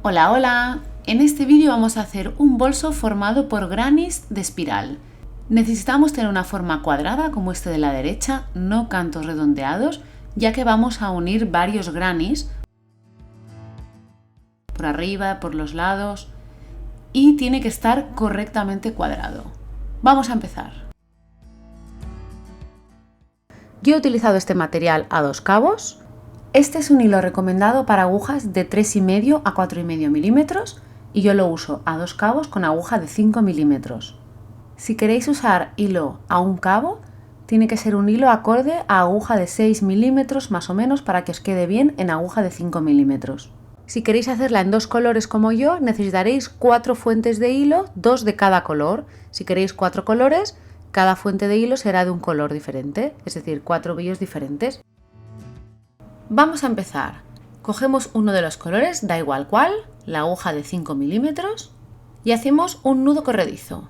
Hola, hola. En este vídeo vamos a hacer un bolso formado por grannies de espiral. Necesitamos tener una forma cuadrada como este de la derecha, no cantos redondeados, ya que vamos a unir varios grannies por arriba, por los lados, y tiene que estar correctamente cuadrado. Vamos a empezar. Yo he utilizado este material a 2 cabos. Este es un hilo recomendado para agujas de 3,5 a 4,5 milímetros y yo lo uso a 2 cabos con aguja de 5 milímetros. Si queréis usar hilo a un cabo, tiene que ser un hilo acorde a aguja de 6 milímetros más o menos para que os quede bien en aguja de 5 milímetros. Si queréis hacerla en 2 colores como yo, necesitaréis 4 fuentes de hilo, 2 de cada color. Si queréis 4 colores, cada fuente de hilo será de un color diferente, es decir, 4 brillos diferentes. Vamos a empezar. Cogemos uno de los colores, da igual cuál, la aguja de 5 milímetros y hacemos un nudo corredizo.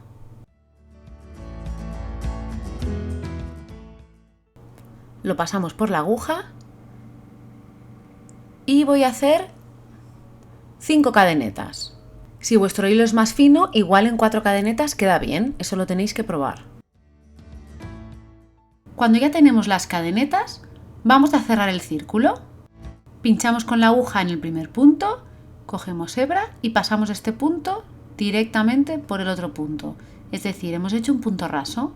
Lo pasamos por la aguja y voy a hacer 5 cadenetas. Si vuestro hilo es más fino, igual en 4 cadenetas queda bien, eso lo tenéis que probar. Cuando ya tenemos las cadenetas, vamos a cerrar el círculo. Pinchamos con la aguja en el primer punto, cogemos hebra y pasamos este punto directamente por el otro punto. Es decir, hemos hecho un punto raso.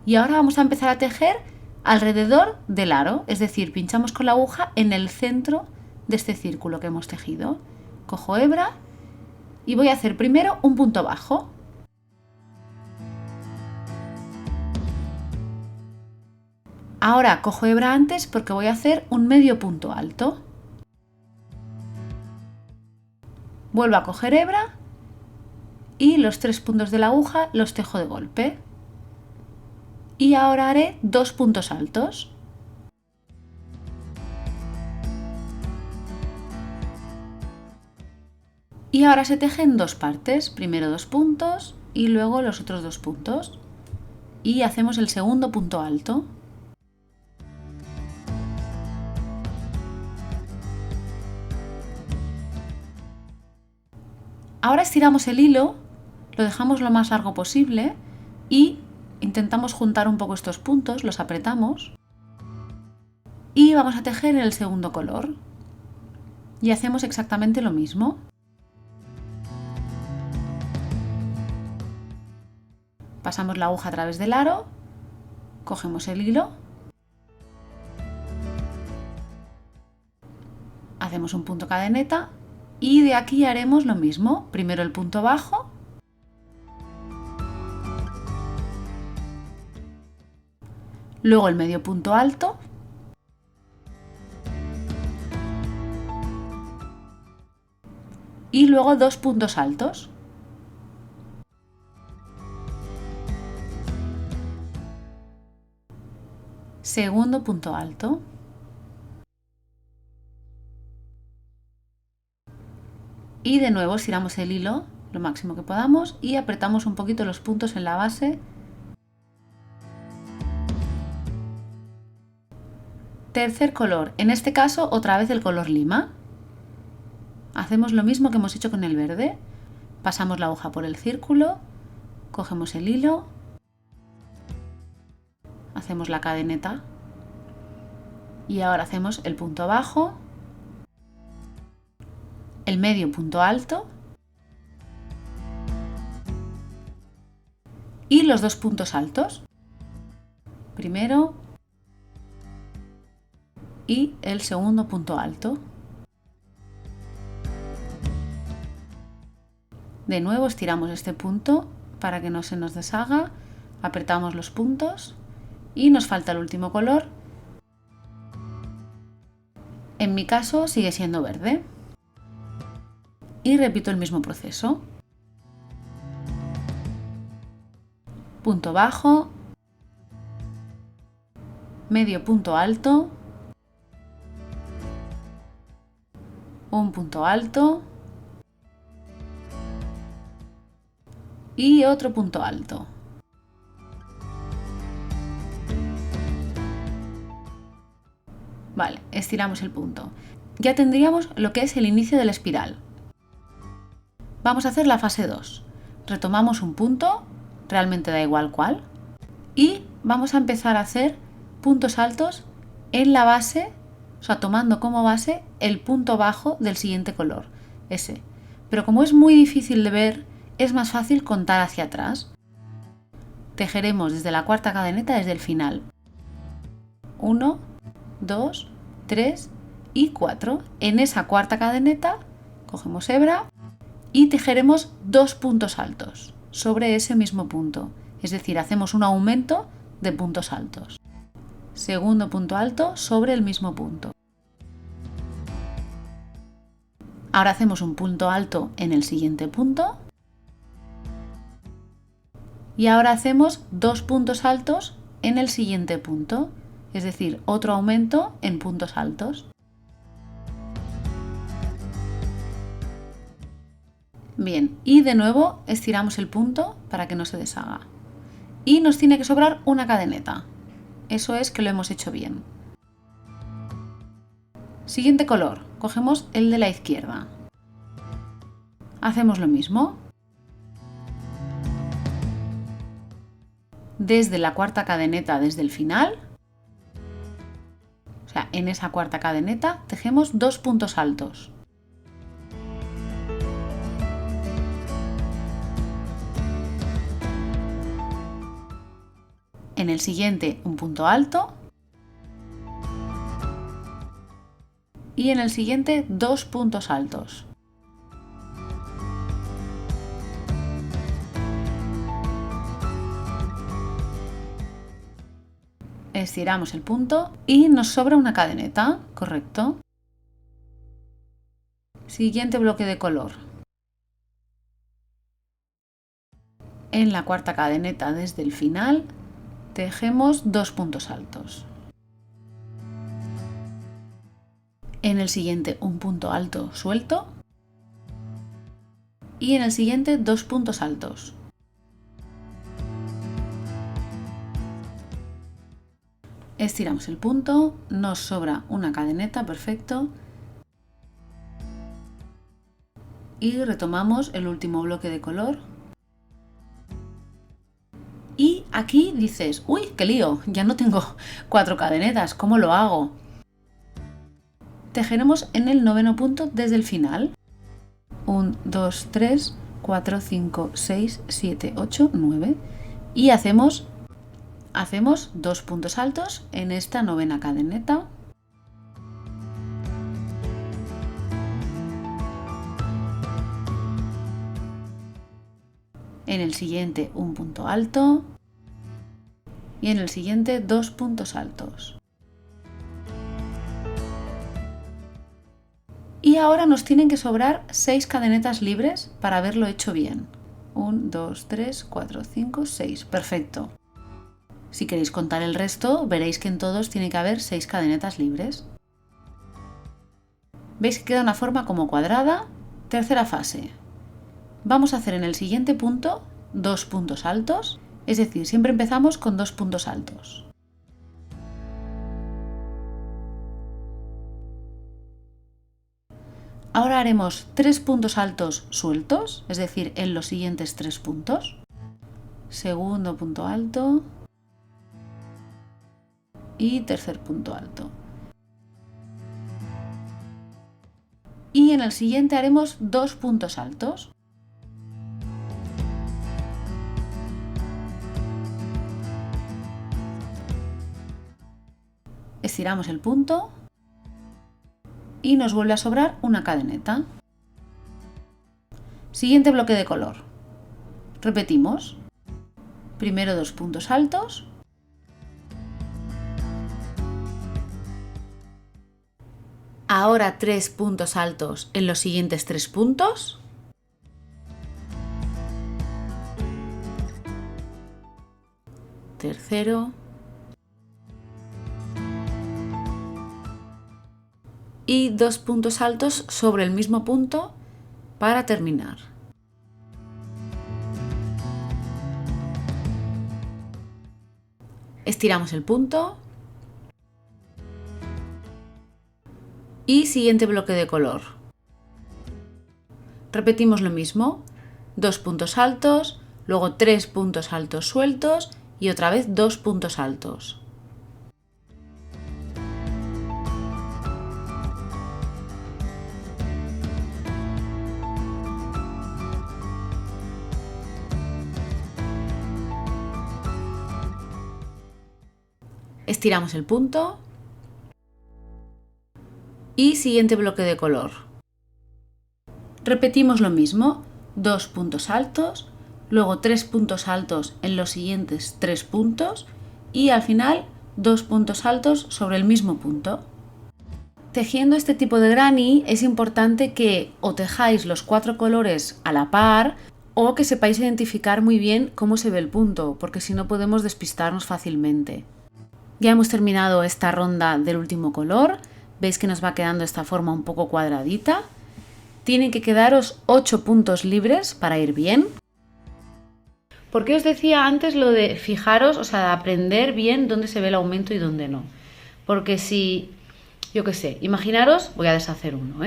Y ahora vamos a empezar a tejer alrededor del aro, es decir, pinchamos con la aguja en el centro de este círculo que hemos tejido. Cojo hebra y voy a hacer primero un punto bajo. Ahora cojo hebra antes porque voy a hacer un medio punto alto. Vuelvo a coger hebra y los 3 puntos de la aguja los tejo de golpe. Y ahora haré 2 puntos altos. Y ahora se teje en 2 partes, primero 2 puntos y luego los otros 2 puntos. Y hacemos el segundo punto alto. Ahora estiramos el hilo, lo dejamos lo más largo posible y intentamos juntar un poco estos puntos, los apretamos y vamos a tejer el segundo color. Y hacemos exactamente lo mismo. Pasamos la aguja a través del aro, cogemos el hilo, hacemos un punto cadeneta y de aquí haremos lo mismo. Primero el punto bajo, luego el medio punto alto y luego 2 puntos altos. Segundo punto alto. Y de nuevo estiramos el hilo lo máximo que podamos y apretamos un poquito los puntos en la base. Tercer color, en este caso otra vez el color lima. Hacemos lo mismo que hemos hecho con el verde. Pasamos la aguja por el círculo, cogemos el hilo, hacemos la cadeneta y ahora hacemos el punto bajo, el medio punto alto y los 2 puntos altos. Primero y el segundo punto alto. De nuevo estiramos este punto para que no se nos deshaga, apretamos los puntos y nos falta el último color. En mi caso sigue siendo verde. Y repito el mismo proceso. Punto bajo, medio punto alto, un punto alto y otro punto alto. Vale, estiramos el punto. Ya tendríamos lo que es el inicio de la espiral. Vamos a hacer la fase 2. Retomamos un punto, realmente da igual cuál, y vamos a empezar a hacer puntos altos en la base, o sea, tomando como base el punto bajo del siguiente color, ese. Pero como es muy difícil de ver, es más fácil contar hacia atrás. Tejeremos desde la cuarta cadeneta desde el final. 1, 2, 3 y 4. En esa cuarta cadeneta cogemos hebra y tejeremos 2 puntos altos sobre ese mismo punto. Es decir, hacemos un aumento de puntos altos. Segundo punto alto sobre el mismo punto. Ahora hacemos un punto alto en el siguiente punto. Y ahora hacemos 2 puntos altos en el siguiente punto. Es decir, otro aumento en puntos altos. Bien, y de nuevo estiramos el punto para que no se deshaga. Y nos tiene que sobrar una cadeneta. Eso es que lo hemos hecho bien. Siguiente color, cogemos el de la izquierda. Hacemos lo mismo. Desde la cuarta cadeneta, desde el final, o sea, en esa cuarta cadeneta tejemos 2 puntos altos. En el siguiente un punto alto y en el siguiente 2 puntos altos. Estiramos el punto y nos sobra una cadeneta, correcto. Siguiente bloque de color. En la cuarta cadeneta desde el final tejemos 2 puntos altos. En el siguiente un punto alto suelto y en el siguiente 2 puntos altos. Estiramos el punto, nos sobra una cadeneta, perfecto. Y retomamos el último bloque de color. Y aquí dices, uy, qué lío, ya no tengo 4 cadenetas, ¿cómo lo hago? Tejeremos en el noveno punto desde el final. 1, 2, 3, 4, 5, 6, 7, 8, 9. Y hacemos 2 puntos altos en esta novena cadeneta. En el siguiente un punto alto y en el siguiente 2 puntos altos. Y ahora nos tienen que sobrar 6 cadenetas libres para haberlo hecho bien. 1, 2, 3, 4, 5, 6. Perfecto. Si queréis contar el resto, veréis que en todos tiene que haber 6 cadenetas libres. ¿Veis que queda una forma como cuadrada? Tercera fase. Vamos a hacer en el siguiente punto 2 puntos altos, es decir, siempre empezamos con 2 puntos altos. Ahora haremos 3 puntos altos sueltos, es decir, en los siguientes 3 puntos. Segundo punto alto y tercer punto alto. Y en el siguiente haremos 2 puntos altos. Estiramos el punto y nos vuelve a sobrar una cadeneta. Siguiente bloque de color. Repetimos. Primero 2 puntos altos. Ahora 3 puntos altos en los siguientes 3 puntos. Tercero. Y 2 puntos altos sobre el mismo punto para terminar. Estiramos el punto. Y siguiente bloque de color. Repetimos lo mismo, 2 puntos altos, luego 3 puntos altos sueltos y otra vez 2 puntos altos. Estiramos el punto y siguiente bloque de color. Repetimos lo mismo, 2 puntos altos, luego 3 puntos altos en los siguientes 3 puntos y al final 2 puntos altos sobre el mismo punto. Tejiendo este tipo de granny es importante que o tejáis los 4 colores a la par o que sepáis identificar muy bien cómo se ve el punto, porque si no podemos despistarnos fácilmente. Ya hemos terminado esta ronda del último color, veis que nos va quedando esta forma un poco cuadradita. Tienen que quedaros 8 puntos libres para ir bien. ¿Por qué os decía antes lo de fijaros, o sea, de aprender bien dónde se ve el aumento y dónde no? Porque si, yo qué sé, imaginaros, voy a deshacer uno,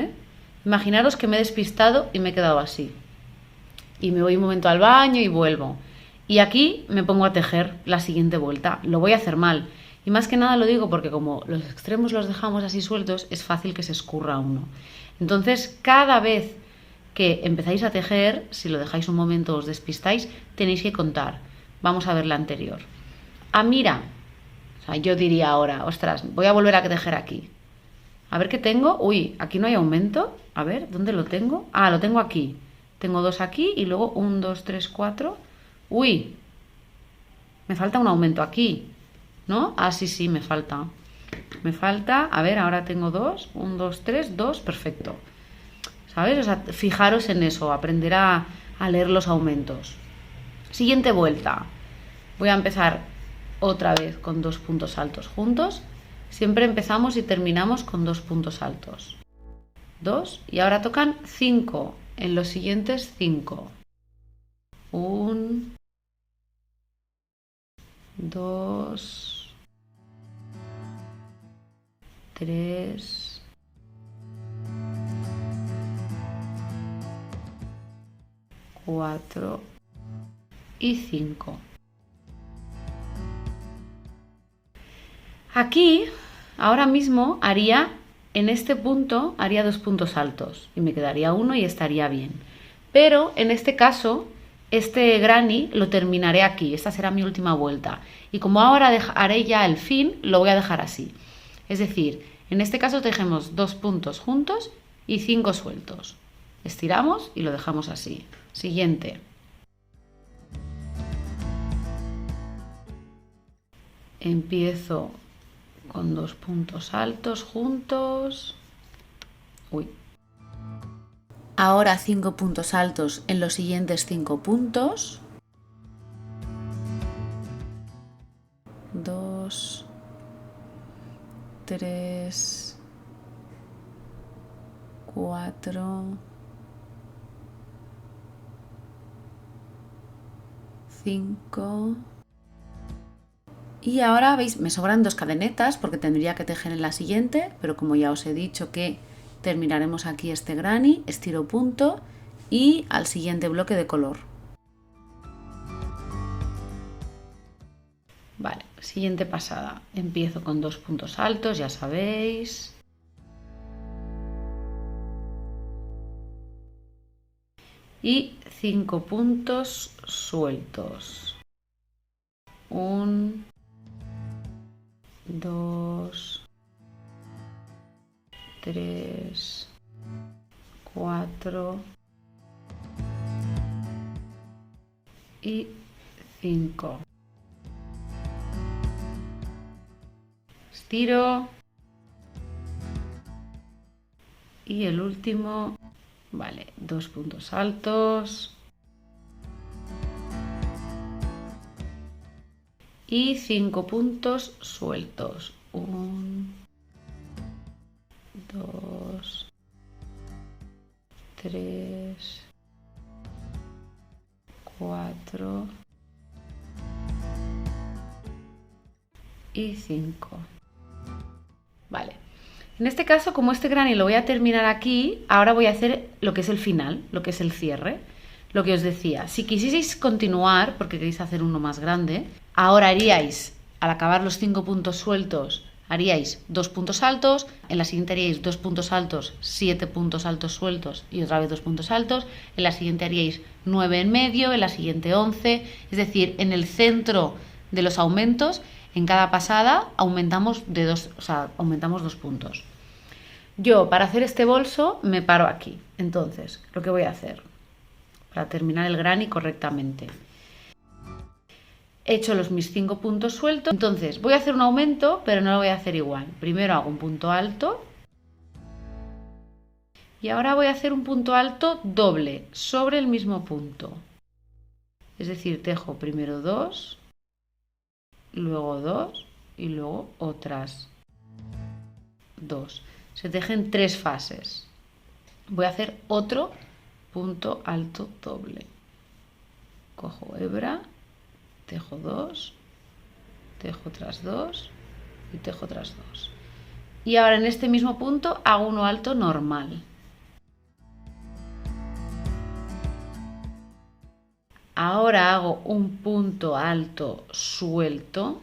imaginaros que me he despistado y me he quedado así. Y me voy un momento al baño y vuelvo. Y aquí me pongo a tejer la siguiente vuelta. Lo voy a hacer mal. Y más que nada lo digo porque como los extremos los dejamos así sueltos, es fácil que se escurra uno. Entonces, cada vez que empezáis a tejer, si lo dejáis un momento os despistáis, tenéis que contar. Vamos a ver la anterior. Ah, mira, o sea, yo diría ahora, ostras, voy a volver a tejer aquí. A ver qué tengo. Uy, aquí no hay aumento. A ver, ¿dónde lo tengo? Ah, lo tengo aquí. Tengo 2 aquí y luego 1, 2, 3, 4. Uy, me falta un aumento aquí, ¿no? Ah, sí, me falta. Me falta, a ver, ahora tengo 2, 1, 2, 3, 2, perfecto. ¿Sabes? O sea, fijaros en eso, aprender a leer los aumentos. Siguiente vuelta. Voy a empezar otra vez con 2 puntos altos juntos. Siempre empezamos y terminamos con 2 puntos altos. 2 y ahora tocan 5 en los siguientes 5. 1, 2, 3, 4 y 5. Aquí, ahora mismo, en este punto, haría 2 puntos altos y me quedaría 1 y estaría bien. Pero en este caso, este granny lo terminaré aquí. Esta será mi última vuelta. Y como ahora haré ya el fin, lo voy a dejar así. Es decir, en este caso tejemos 2 puntos juntos y 5 sueltos. Estiramos y lo dejamos así. Siguiente. Empiezo con 2 puntos altos juntos. Uy. Ahora 5 puntos altos en los siguientes 5 puntos. 2, 3, 4, 5. Y ahora, veis, me sobran 2 cadenetas porque tendría que tejer en la siguiente, pero como ya os he dicho que terminaremos aquí este granny, estiro punto y al siguiente bloque de color. Vale, siguiente pasada. Empiezo con 2 puntos altos, ya sabéis. Y 5 puntos sueltos. 1, 2, 3, 4 y 5. Estiro. Y el último, vale, 2 puntos altos. Y 5 puntos sueltos. 1, 2, 3, 4 y 5. Vale. En este caso, como este granny lo voy a terminar aquí, ahora voy a hacer lo que es el final, lo que es el cierre. Lo que os decía, si quisieseis continuar, porque queréis hacer uno más grande, ahora haríais, al acabar los 5 puntos sueltos, haríais 2 puntos altos, en la siguiente haríais 2 puntos altos, 7 puntos altos sueltos y otra vez 2 puntos altos, en la siguiente haríais 9 en medio, en la siguiente 11, es decir, en el centro de los aumentos, en cada pasada aumentamos aumentamos 2 puntos. Yo, para hacer este bolso, me paro aquí. Entonces, lo que voy a hacer, para terminar el granny correctamente. He hecho mis 5 puntos sueltos, entonces voy a hacer un aumento, pero no lo voy a hacer igual. Primero hago un punto alto y ahora voy a hacer un punto alto doble sobre el mismo punto. Es decir, tejo primero 2, luego 2 y luego otras 2. Se tejen 3 fases. Voy a hacer otro punto alto doble. Cojo hebra, tejo 2, tejo otras 2 y tejo otras 2. Y ahora en este mismo punto hago uno alto normal. Ahora hago un punto alto suelto.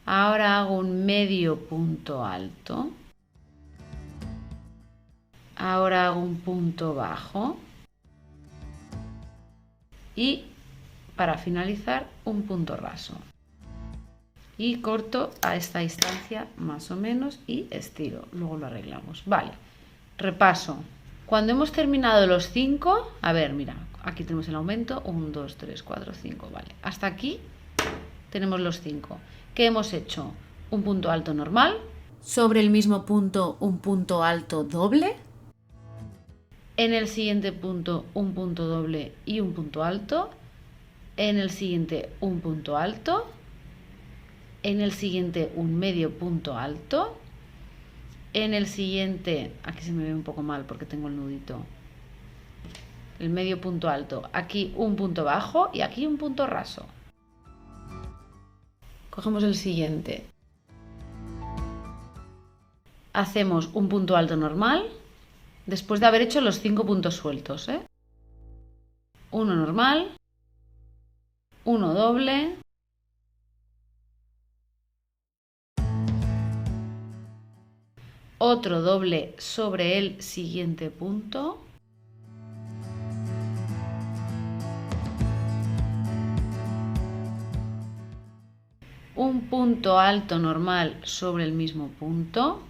Ahora hago un medio punto alto. Ahora hago un punto bajo. Y para finalizar, un punto raso. Y corto a esta distancia más o menos y estiro. Luego lo arreglamos. Vale, repaso. Cuando hemos terminado los 5, a ver, mira, aquí tenemos el aumento. 1, 2, 3, 4, 5. Vale, hasta aquí tenemos los 5. ¿Qué hemos hecho? Un punto alto normal. Sobre el mismo punto, un punto alto doble. En el siguiente punto, un punto doble y un punto alto. En el siguiente, un punto alto. En el siguiente, un medio punto alto. En el siguiente, aquí se me ve un poco mal porque tengo el nudito. El medio punto alto. Aquí un punto bajo y aquí un punto raso. Cogemos el siguiente. Hacemos un punto alto normal. Después de haber hecho los 5 puntos sueltos, uno normal, uno doble, otro doble sobre el siguiente punto, un punto alto normal sobre el mismo punto,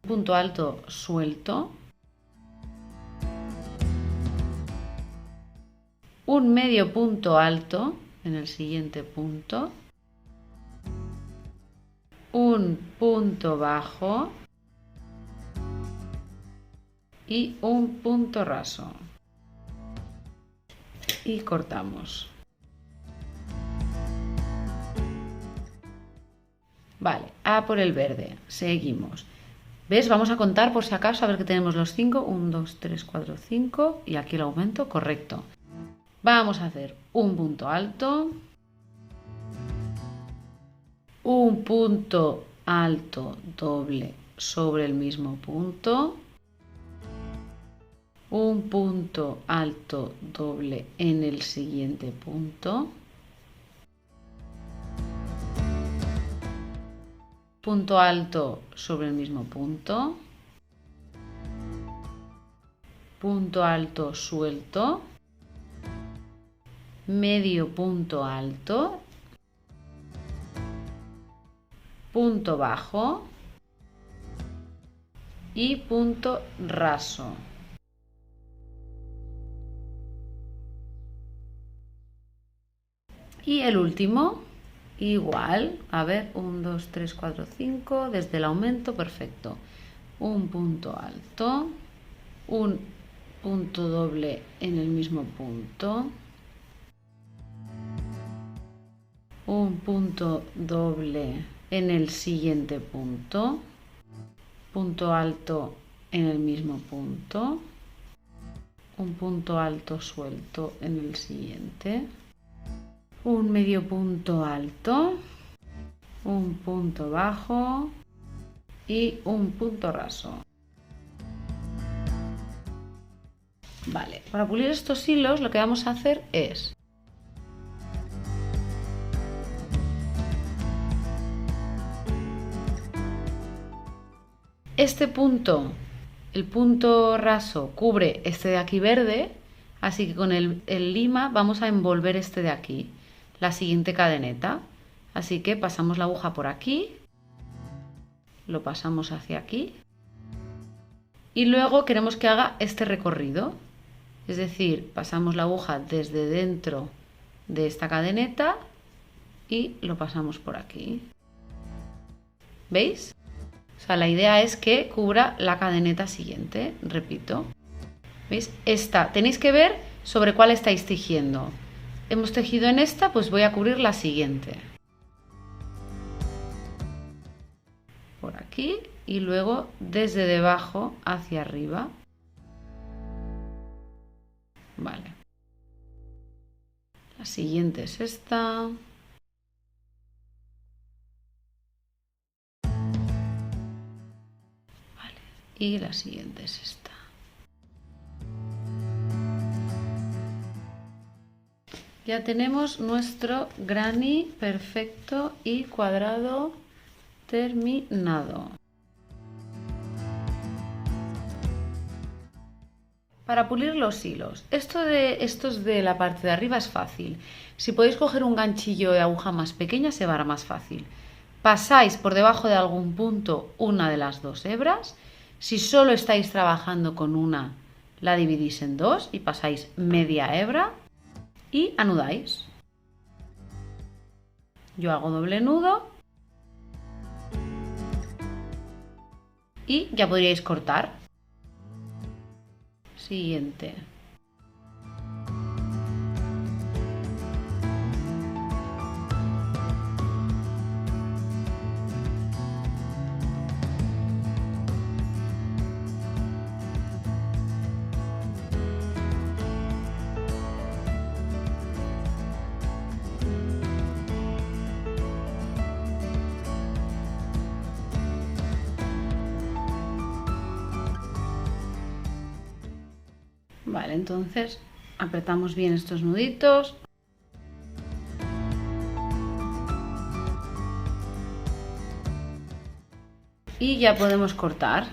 punto alto suelto, un medio punto alto en el siguiente punto, un punto bajo y un punto raso y cortamos. Vale, a por el verde, seguimos. ¿Ves? Vamos a contar por si acaso, a ver que tenemos los 5. 1, 2, 3, 4, 5. Y aquí el aumento, correcto. Vamos a hacer un punto alto. Un punto alto doble sobre el mismo punto. Un punto alto doble en el siguiente punto. Punto alto sobre el mismo punto, punto alto suelto, medio punto alto, punto bajo y punto raso. Y el último, igual, a ver, 1, 2, 3, 4, 5, desde el aumento, perfecto. Un punto alto, un punto doble en el mismo punto, un punto doble en el siguiente punto, punto alto en el mismo punto, un punto alto suelto en el siguiente, un medio punto alto, un punto bajo y un punto raso. Vale, para pulir estos hilos lo que vamos a hacer es este punto, el punto raso cubre este de aquí verde, así que con el lima vamos a envolver este de aquí, la siguiente cadeneta. Así que pasamos la aguja por aquí, lo pasamos hacia aquí y luego queremos que haga este recorrido. Es decir, pasamos la aguja desde dentro de esta cadeneta y lo pasamos por aquí. ¿Veis? O sea, la idea es que cubra la cadeneta siguiente. Repito. ¿Veis? Esta. Tenéis que ver sobre cuál estáis tejiendo. Hemos tejido en esta, pues voy a cubrir la siguiente. Por aquí y luego desde debajo hacia arriba. Vale. La siguiente es esta. Vale. Y la siguiente es esta. Ya tenemos nuestro granny perfecto y cuadrado terminado. Para pulir los hilos, estos de la parte de arriba es fácil. Si podéis coger un ganchillo de aguja más pequeña se va a más fácil. Pasáis por debajo de algún punto una de las dos hebras. Si solo estáis trabajando con una, la dividís en dos y pasáis media hebra y anudáis. Yo hago doble nudo y ya podríais cortar. Siguiente. Vale, entonces apretamos bien estos nuditos. Y ya podemos cortar.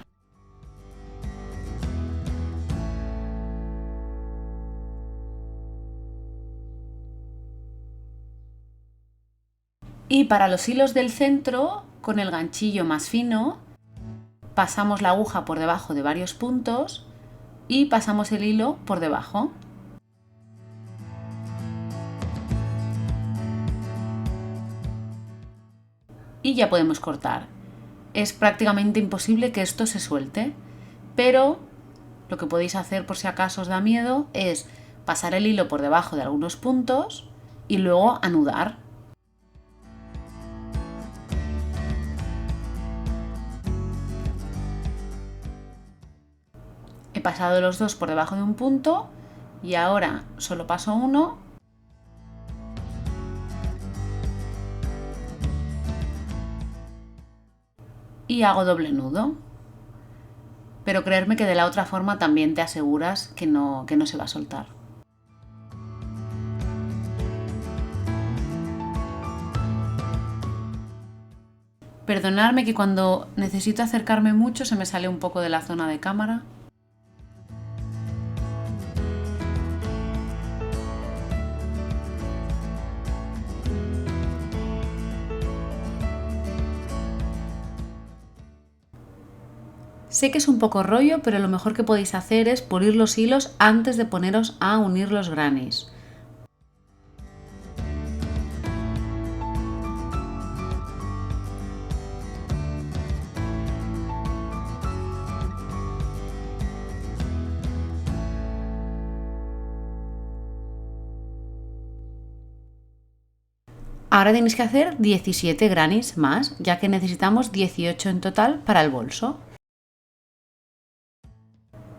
Y para los hilos del centro, con el ganchillo más fino, pasamos la aguja por debajo de varios puntos y pasamos el hilo por debajo. Y ya podemos cortar. Es prácticamente imposible que esto se suelte, pero lo que podéis hacer por si acaso os da miedo es pasar el hilo por debajo de algunos puntos y luego anudar. He pasado los dos por debajo de un punto y ahora solo paso uno y hago doble nudo. Pero creerme que de la otra forma también te aseguras que no se va a soltar. Perdonadme que cuando necesito acercarme mucho se me sale un poco de la zona de cámara. Sé que es un poco rollo, pero lo mejor que podéis hacer es pulir los hilos antes de poneros a unir los grannies. Ahora tenéis que hacer 17 grannies más, ya que necesitamos 18 en total para el bolso.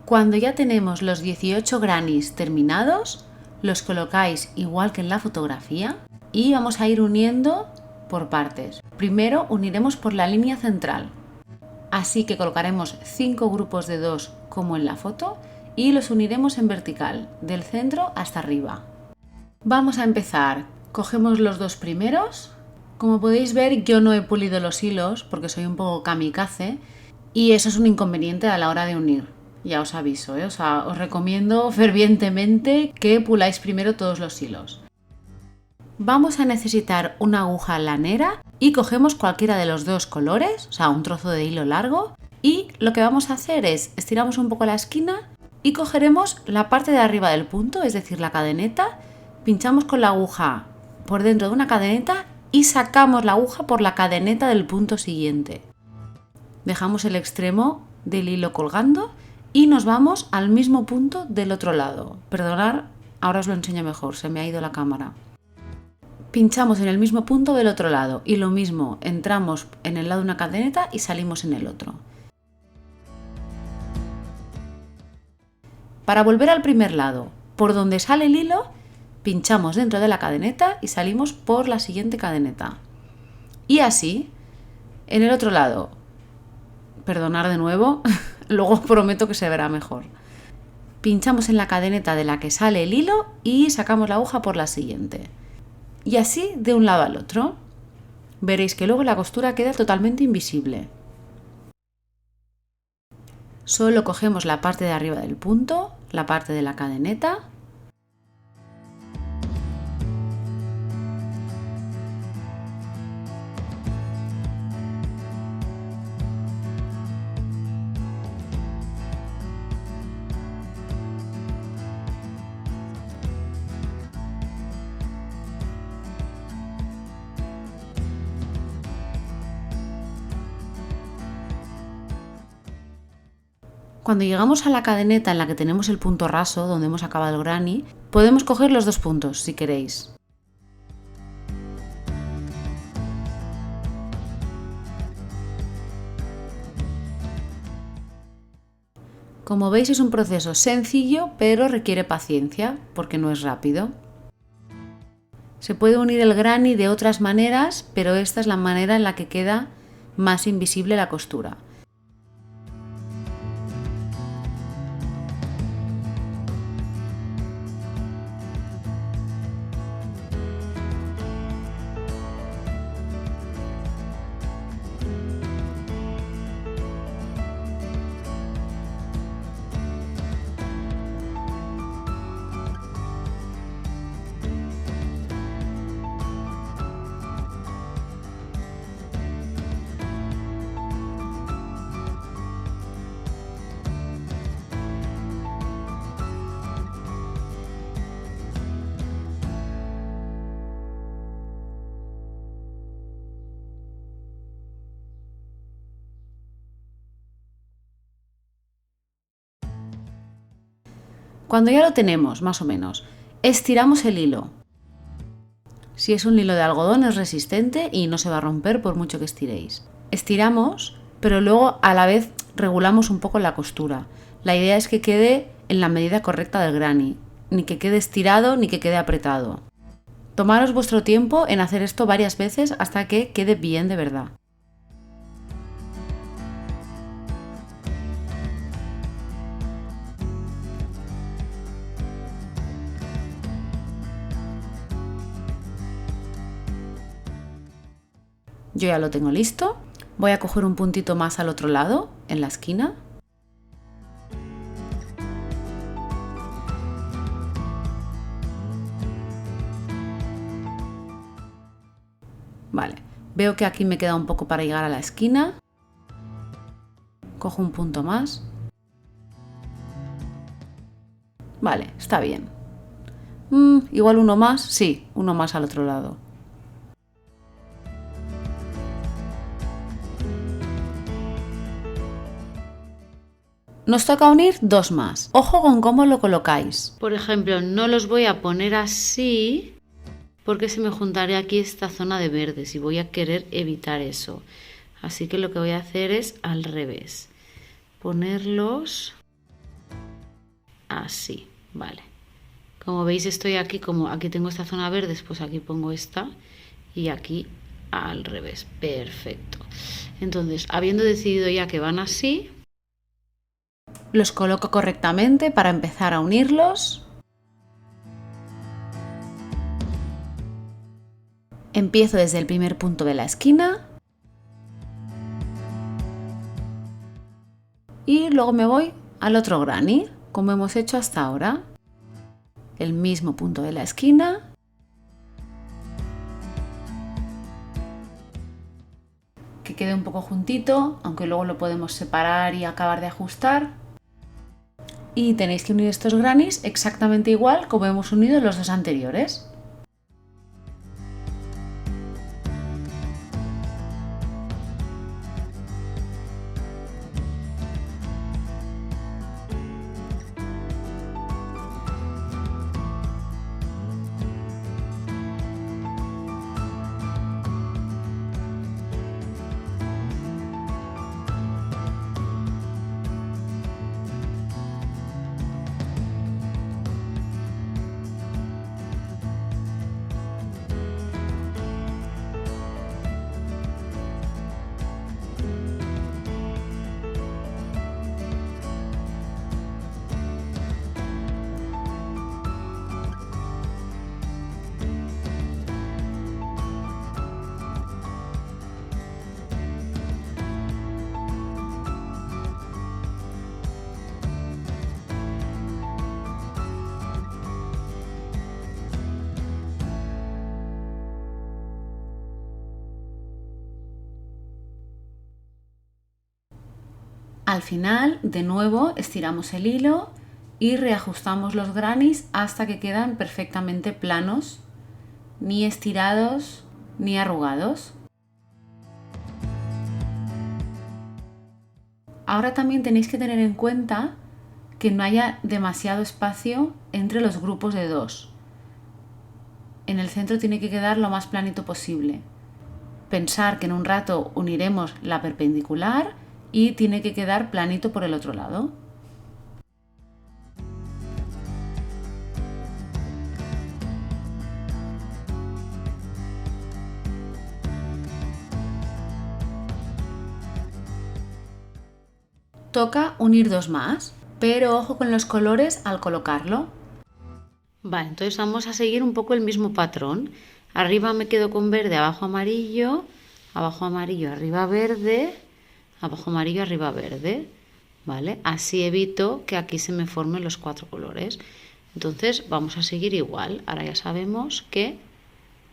Cuando ya tenemos los 18 grannies terminados, los colocáis igual que en la fotografía y vamos a ir uniendo por partes. Primero uniremos por la línea central. Así que colocaremos 5 grupos de 2 como en la foto y los uniremos en vertical, del centro hasta arriba. Vamos a empezar. Cogemos los 2 primeros. Como podéis ver, yo no he pulido los hilos porque soy un poco kamikaze y eso es un inconveniente a la hora de unir. Ya os aviso, ¿eh? Os recomiendo fervientemente que puláis primero todos los hilos. Vamos a necesitar una aguja lanera y cogemos cualquiera de los 2 colores, o sea, un trozo de hilo largo, y lo que vamos a hacer es estiramos un poco la esquina y cogeremos la parte de arriba del punto, es decir, la cadeneta, pinchamos con la aguja por dentro de una cadeneta y sacamos la aguja por la cadeneta del punto siguiente. Dejamos el extremo del hilo colgando y nos vamos al mismo punto del otro lado. Perdonad, ahora os lo enseño mejor, se me ha ido la cámara. Pinchamos en el mismo punto del otro lado y lo mismo, entramos en el lado de una cadeneta y salimos en el otro. Para volver al primer lado, por donde sale el hilo, pinchamos dentro de la cadeneta y salimos por la siguiente cadeneta. Y así, en el otro lado, perdonad de nuevo, luego os prometo que se verá mejor. Pinchamos en la cadeneta de la que sale el hilo y sacamos la aguja por la siguiente. Y así de un lado al otro. Veréis que luego la costura queda totalmente invisible. Solo cogemos la parte de arriba del punto, la parte de la cadeneta. Cuando llegamos a la cadeneta en la que tenemos el punto raso, donde hemos acabado el granny, podemos coger los 2 puntos si queréis. Como veis es un proceso sencillo, pero requiere paciencia, porque no es rápido. Se puede unir el granny de otras maneras, pero esta es la manera en la que queda más invisible la costura. Cuando ya lo tenemos, más o menos, estiramos el hilo. Si es un hilo de algodón es resistente y no se va a romper por mucho que estiréis. Estiramos, pero luego a la vez regulamos un poco la costura. La idea es que quede en la medida correcta del granny, ni que quede estirado ni que quede apretado. Tomaros vuestro tiempo en hacer esto varias veces hasta que quede bien de verdad. Yo ya lo tengo listo. Voy a coger un puntito más al otro lado, en la esquina. Vale, veo que aquí me queda un poco para llegar a la esquina. Cojo un punto más. Vale, está bien. Igual uno más, sí, uno más al otro lado. Nos toca unir 2 más. Ojo con cómo lo colocáis. Por ejemplo, no los voy a poner así porque se me juntaría aquí esta zona de verdes y voy a querer evitar eso. Así que lo que voy a hacer es al revés. Ponerlos así, vale. Como veis estoy aquí, como aquí tengo esta zona verde, pues aquí pongo esta y aquí al revés. Perfecto. Entonces, habiendo decidido ya que van así, los coloco correctamente para empezar a unirlos. Empiezo desde el primer punto de la esquina y luego me voy al otro granny, como hemos hecho hasta ahora. El mismo punto de la esquina. Que quede un poco juntito, aunque luego lo podemos separar y acabar de ajustar. Y tenéis que unir estos grannies exactamente igual como hemos unido los dos anteriores. Al final, de nuevo, estiramos el hilo y reajustamos los grannies hasta que quedan perfectamente planos, ni estirados ni arrugados. Ahora también tenéis que tener en cuenta que no haya demasiado espacio entre los grupos de dos. En el centro tiene que quedar lo más planito posible. Pensar que en un rato uniremos la perpendicular y tiene que quedar planito por el otro lado. Toca unir dos más, pero ojo con los colores al colocarlo. Vale, entonces vamos a seguir un poco el mismo patrón. Arriba me quedo con verde, abajo amarillo, arriba verde, abajo amarillo, arriba verde, ¿vale? Así evito que aquí se me formen los cuatro colores. Entonces vamos a seguir igual. Ahora ya sabemos que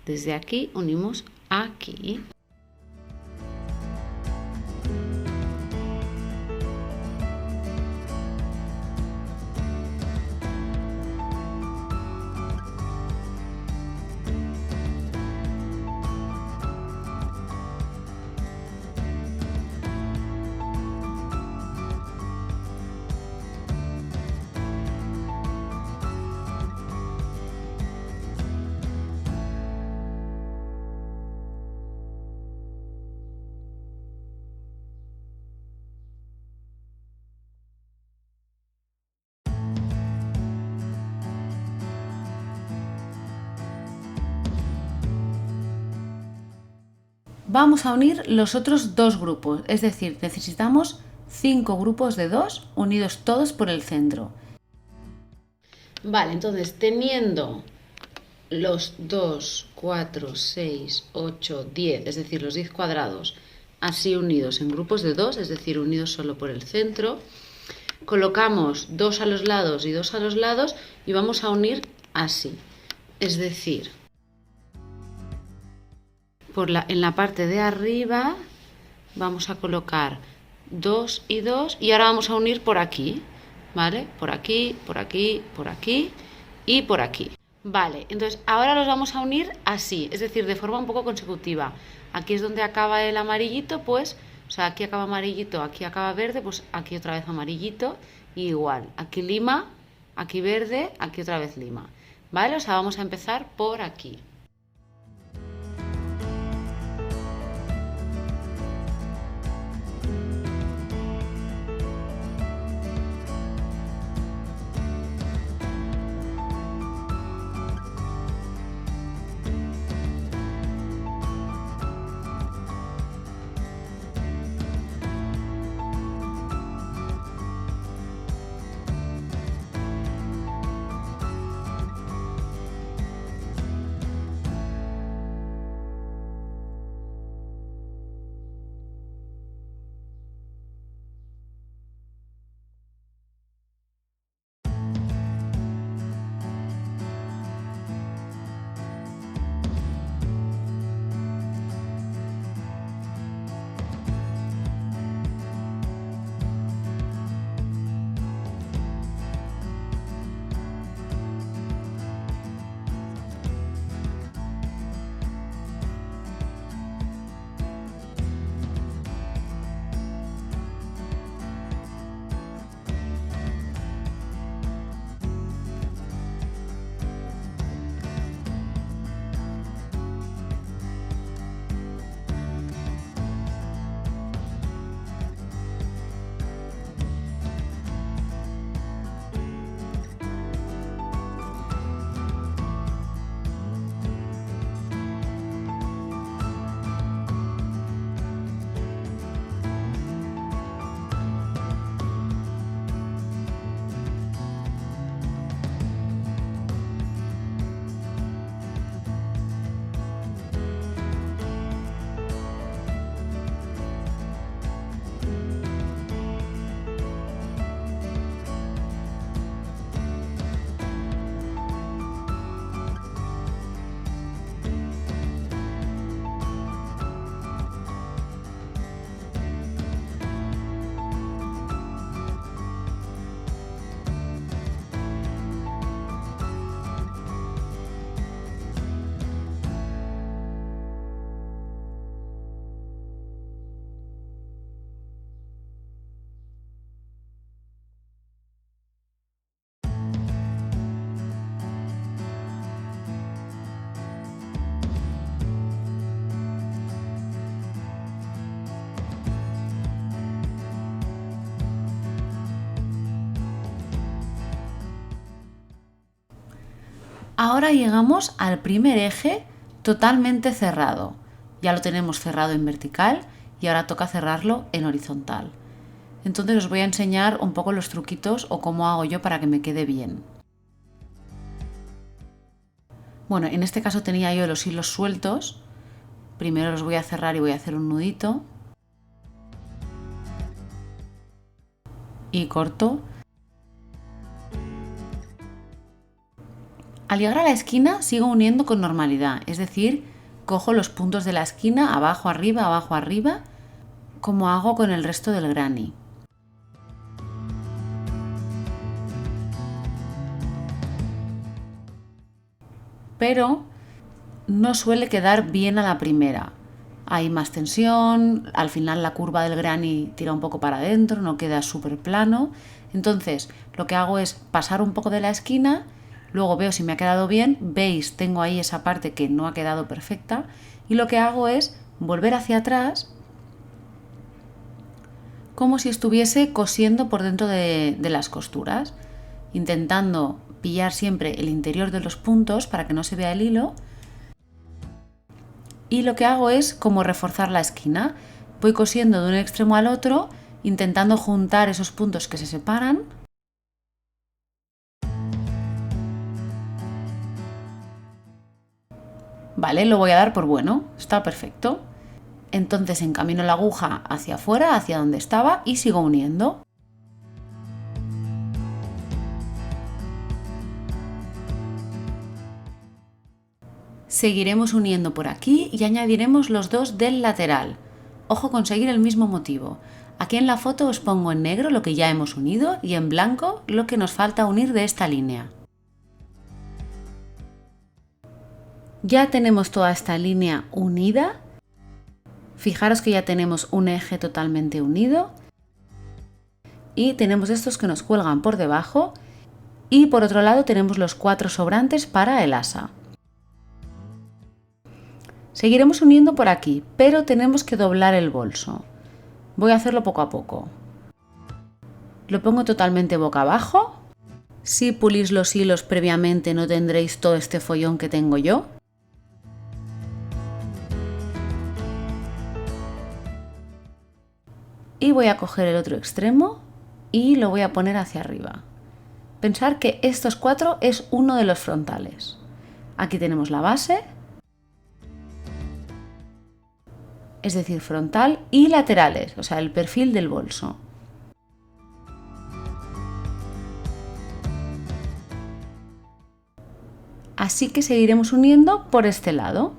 desde aquí unimos aquí. Vamos a unir los otros dos grupos, es decir, necesitamos 5 grupos de 2 unidos todos por el centro. Vale, entonces teniendo los 2, 4, 6, 8, 10, es decir, los 10 cuadrados así unidos en grupos de 2, es decir, unidos solo por el centro, colocamos 2 a los lados y 2 a los lados y vamos a unir así, es decir, en la parte de arriba vamos a colocar 2 y 2 y ahora vamos a unir por aquí, ¿vale? Por aquí, por aquí, por aquí y por aquí. Vale, entonces ahora los vamos a unir así, es decir, de forma un poco consecutiva. Aquí es donde acaba el amarillito, pues, o sea, aquí acaba amarillito, aquí acaba verde, pues aquí otra vez amarillito y igual. Aquí lima, aquí verde, aquí otra vez lima, ¿vale? O sea, vamos a empezar por aquí. Ahora llegamos al primer eje totalmente cerrado. Ya lo tenemos cerrado en vertical y ahora toca cerrarlo en horizontal. Entonces os voy a enseñar un poco los truquitos o cómo hago yo para que me quede bien. Bueno, en este caso tenía yo los hilos sueltos. Primero los voy a cerrar y voy a hacer un nudito. Y corto. Al llegar a la esquina sigo uniendo con normalidad, es decir, cojo los puntos de la esquina abajo, arriba, como hago con el resto del granny. Pero no suele quedar bien a la primera. Hay más tensión, al final la curva del granny tira un poco para adentro, no queda súper plano. Entonces lo que hago es pasar un poco de la esquina, luego veo si me ha quedado bien, veis, tengo ahí esa parte que no ha quedado perfecta, y lo que hago es volver hacia atrás como si estuviese cosiendo por dentro de las costuras, intentando pillar siempre el interior de los puntos para que no se vea el hilo. Y lo que hago es como reforzar la esquina. Voy cosiendo de un extremo al otro, intentando juntar esos puntos que se separan. Vale, lo voy a dar por bueno, está perfecto. Entonces encamino la aguja hacia afuera, hacia donde estaba, y sigo uniendo. Seguiremos uniendo por aquí y añadiremos los dos del lateral. Ojo con seguir el mismo motivo. Aquí en la foto os pongo en negro lo que ya hemos unido y en blanco lo que nos falta unir de esta línea. Ya tenemos toda esta línea unida. Fijaros que ya tenemos un eje totalmente unido. Y tenemos estos que nos cuelgan por debajo. Y por otro lado tenemos los 4 sobrantes para el asa. Seguiremos uniendo por aquí, pero tenemos que doblar el bolso. Voy a hacerlo poco a poco. Lo pongo totalmente boca abajo. Si pulís los hilos previamente no tendréis todo este follón que tengo yo. Y voy a coger el otro extremo y lo voy a poner hacia arriba. Pensar que estos 4 es uno de los frontales. Aquí tenemos la base, es decir, frontal y laterales, o sea, el perfil del bolso. Así que seguiremos uniendo por este lado.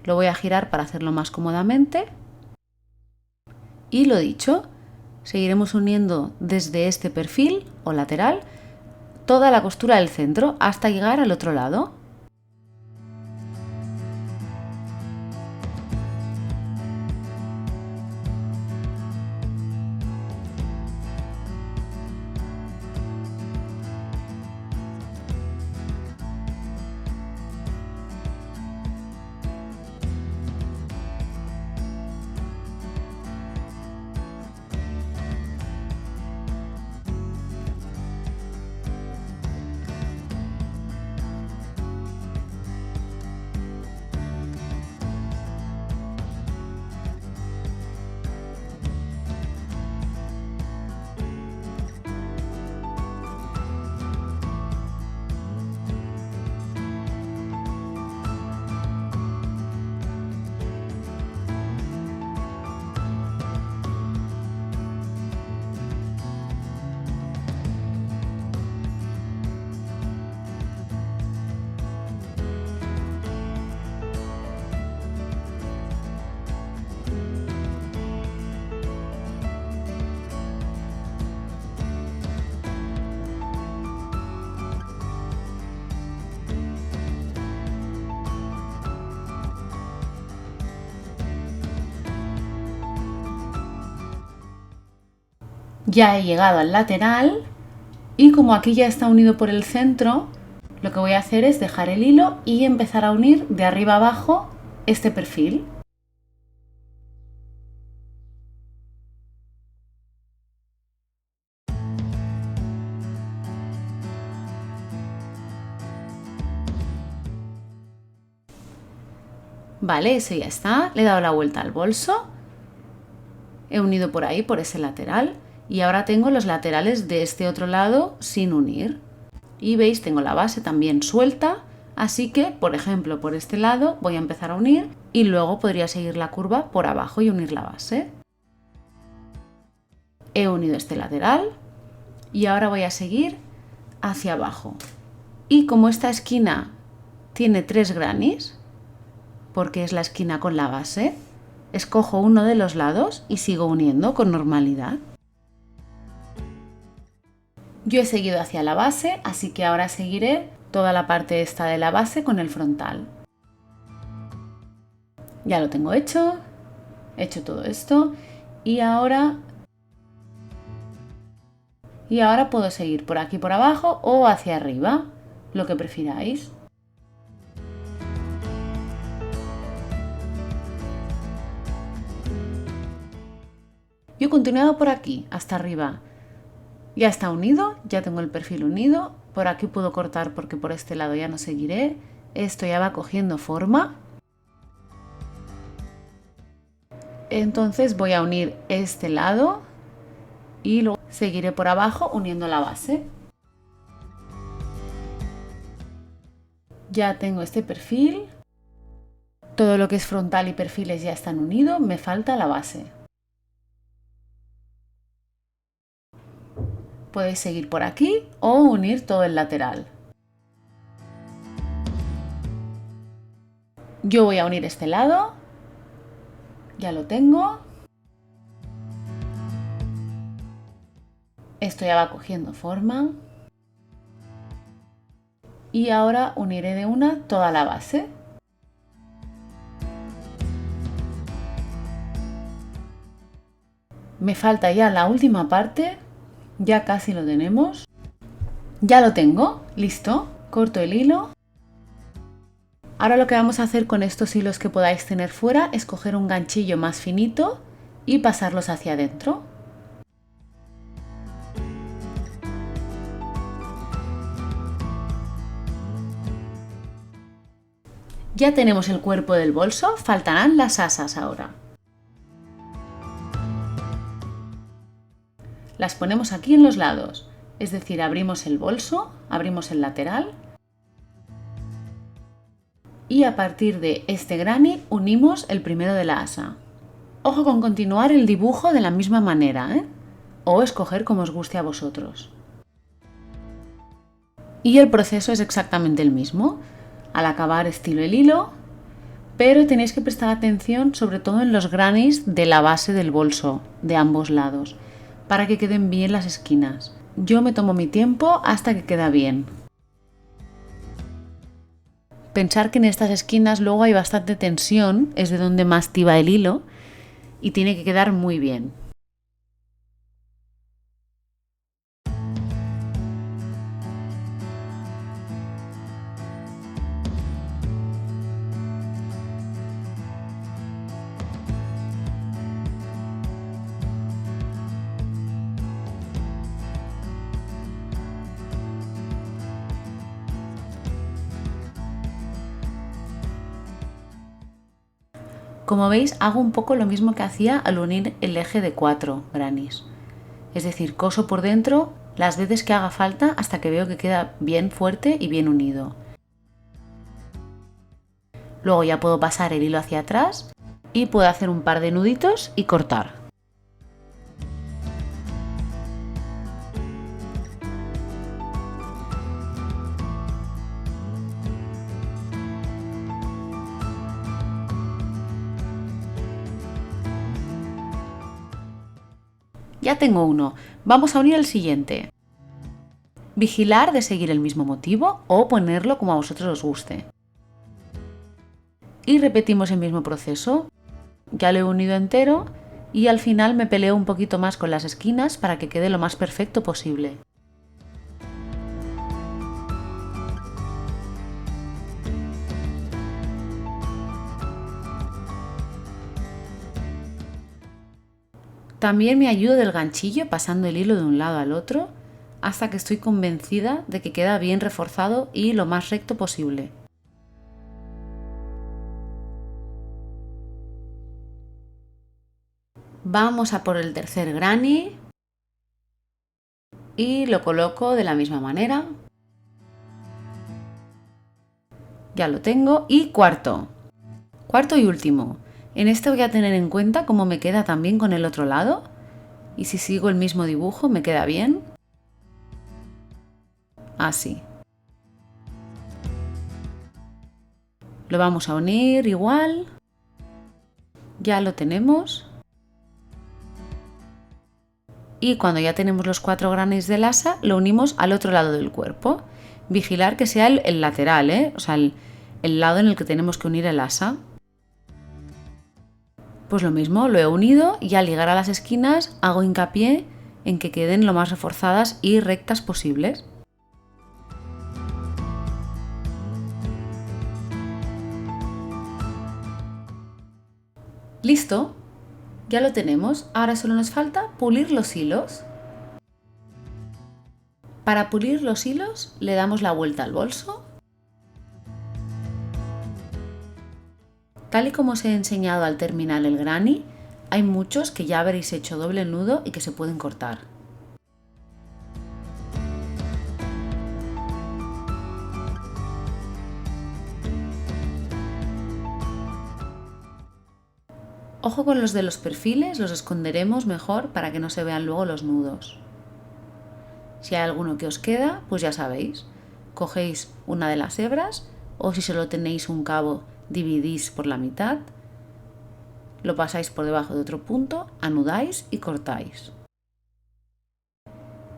Lo voy a girar para hacerlo más cómodamente. Y lo dicho, seguiremos uniendo desde este perfil o lateral toda la costura del centro hasta llegar al otro lado. Ya he llegado al lateral y como aquí ya está unido por el centro, lo que voy a hacer es dejar el hilo y empezar a unir de arriba abajo este perfil. Vale, ese ya está. Le he dado la vuelta al bolso. He unido por ahí, por ese lateral. Y ahora tengo los laterales de este otro lado sin unir. Y veis, tengo la base también suelta. Así que, por ejemplo, por este lado voy a empezar a unir y luego podría seguir la curva por abajo y unir la base. He unido este lateral y ahora voy a seguir hacia abajo. Y como esta esquina tiene 3 grannies, porque es la esquina con la base, escojo uno de los lados y sigo uniendo con normalidad. Yo he seguido hacia la base, así que ahora seguiré toda la parte esta de la base con el frontal. Ya lo tengo hecho, he hecho todo esto y ahora puedo seguir por aquí por abajo o hacia arriba, lo que prefiráis. Yo he continuado por aquí hasta arriba. Ya está unido, ya tengo el perfil unido. Por aquí puedo cortar porque por este lado ya no seguiré. Esto ya va cogiendo forma. Entonces voy a unir este lado y luego seguiré por abajo uniendo la base. Ya tengo este perfil. Todo lo que es frontal y perfiles ya están unidos. Me falta la base. Podéis seguir por aquí o unir todo el lateral. Yo voy a unir este lado. Ya lo tengo. Esto ya va cogiendo forma. Y ahora uniré de una toda la base. Me falta ya la última parte. Ya casi lo tenemos. Ya lo tengo, listo. Corto el hilo. Ahora lo que vamos a hacer con estos hilos que podáis tener fuera es coger un ganchillo más finito y pasarlos hacia adentro. Ya tenemos el cuerpo del bolso, faltarán las asas ahora. Las ponemos aquí en los lados, es decir, abrimos el bolso, abrimos el lateral y a partir de este granny unimos el primero de la asa. Ojo con continuar el dibujo de la misma manera, o escoger como os guste a vosotros. Y el proceso es exactamente el mismo. Al acabar estiro el hilo, pero tenéis que prestar atención sobre todo en los grannies de la base del bolso, de ambos lados, para que queden bien las esquinas. Yo me tomo mi tiempo hasta que queda bien. Pensar que en estas esquinas luego hay bastante tensión, es de donde más tiba el hilo, y tiene que quedar muy bien. Como veis, hago un poco lo mismo que hacía al unir el eje de 4 grannies. Es decir, coso por dentro las veces que haga falta hasta que veo que queda bien fuerte y bien unido. Luego ya puedo pasar el hilo hacia atrás y puedo hacer un par de nuditos y cortar. Ya tengo uno. Vamos a unir el siguiente. Vigilar de seguir el mismo motivo o ponerlo como a vosotros os guste. Y repetimos el mismo proceso. Ya lo he unido entero y al final me peleo un poquito más con las esquinas para que quede lo más perfecto posible. También me ayudo del ganchillo pasando el hilo de un lado al otro hasta que estoy convencida de que queda bien reforzado y lo más recto posible. Vamos a por el tercer granny y lo coloco de la misma manera. Ya lo tengo. Y cuarto y último. En este voy a tener en cuenta cómo me queda también con el otro lado. Y si sigo el mismo dibujo, ¿me queda bien? Así. Lo vamos a unir igual. Ya lo tenemos. Y cuando ya tenemos los 4 grannies del asa, lo unimos al otro lado del cuerpo. Vigilar que sea el lateral, o sea, el lado en el que tenemos que unir el asa. Pues lo mismo, lo he unido y al llegar a las esquinas hago hincapié en que queden lo más reforzadas y rectas posibles. Listo, ya lo tenemos. Ahora solo nos falta pulir los hilos. Para pulir los hilos le damos la vuelta al bolso. Tal y como os he enseñado al terminar el granny, hay muchos que ya habréis hecho doble nudo y que se pueden cortar. Ojo con los de los perfiles, los esconderemos mejor para que no se vean luego los nudos. Si hay alguno que os queda, pues ya sabéis, cogéis una de las hebras o si solo tenéis un cabo, dividís por la mitad, lo pasáis por debajo de otro punto, anudáis y cortáis.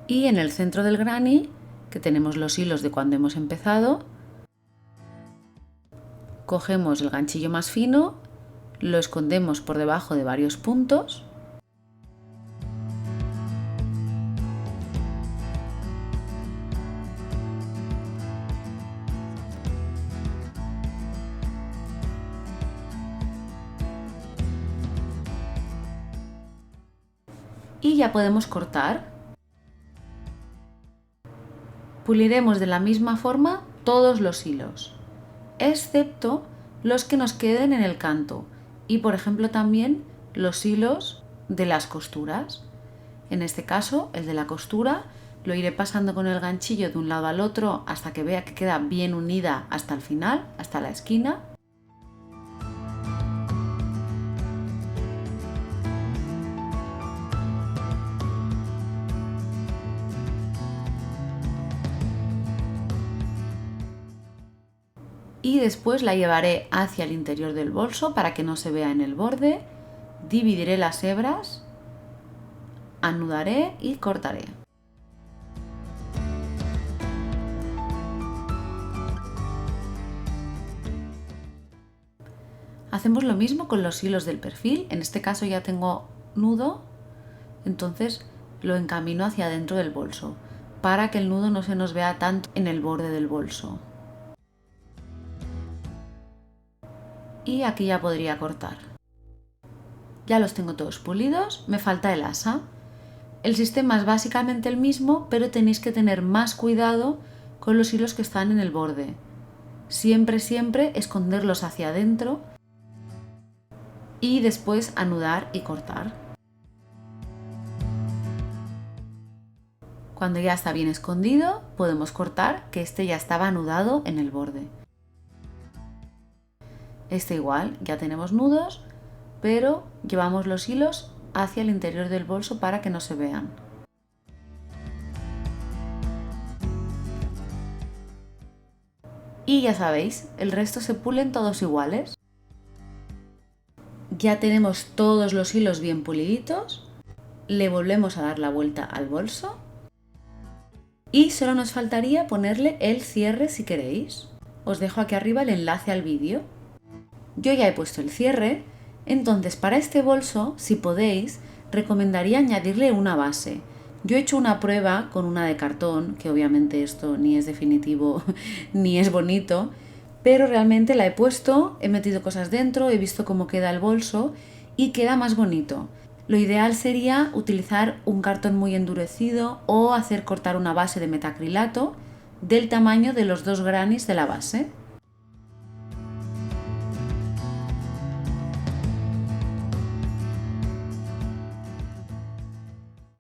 Y en el centro del granny, que tenemos los hilos de cuando hemos empezado, cogemos el ganchillo más fino, lo escondemos por debajo de varios puntos y ya podemos cortar. Puliremos de la misma forma todos los hilos, excepto los que nos queden en el canto y por ejemplo también los hilos de las costuras. En este caso, el de la costura lo iré pasando con el ganchillo de un lado al otro hasta que vea que queda bien unida hasta el final, hasta la esquina. Y después la llevaré hacia el interior del bolso para que no se vea en el borde, dividiré las hebras, anudaré y cortaré. Hacemos lo mismo con los hilos del perfil, en este caso ya tengo nudo, entonces lo encamino hacia dentro del bolso, para que el nudo no se nos vea tanto en el borde del bolso. Y aquí ya podría cortar. Ya los tengo todos pulidos, me falta el asa. El sistema es básicamente el mismo, pero tenéis que tener más cuidado con los hilos que están en el borde. Siempre esconderlos hacia adentro y después anudar y cortar. Cuando ya está bien escondido, podemos cortar, que este ya estaba anudado en el borde. Este igual, ya tenemos nudos, pero llevamos los hilos hacia el interior del bolso para que no se vean. Y ya sabéis, el resto se pulen todos iguales. Ya tenemos todos los hilos bien puliditos, le volvemos a dar la vuelta al bolso y solo nos faltaría ponerle el cierre si queréis. Os dejo aquí arriba el enlace al vídeo. Yo ya he puesto el cierre, entonces para este bolso, si podéis, recomendaría añadirle una base. Yo he hecho una prueba con una de cartón, que obviamente esto ni es definitivo ni es bonito, pero realmente la he puesto, he metido cosas dentro, he visto cómo queda el bolso y queda más bonito. Lo ideal sería utilizar un cartón muy endurecido o hacer cortar una base de metacrilato del tamaño de los 2 grannies de la base.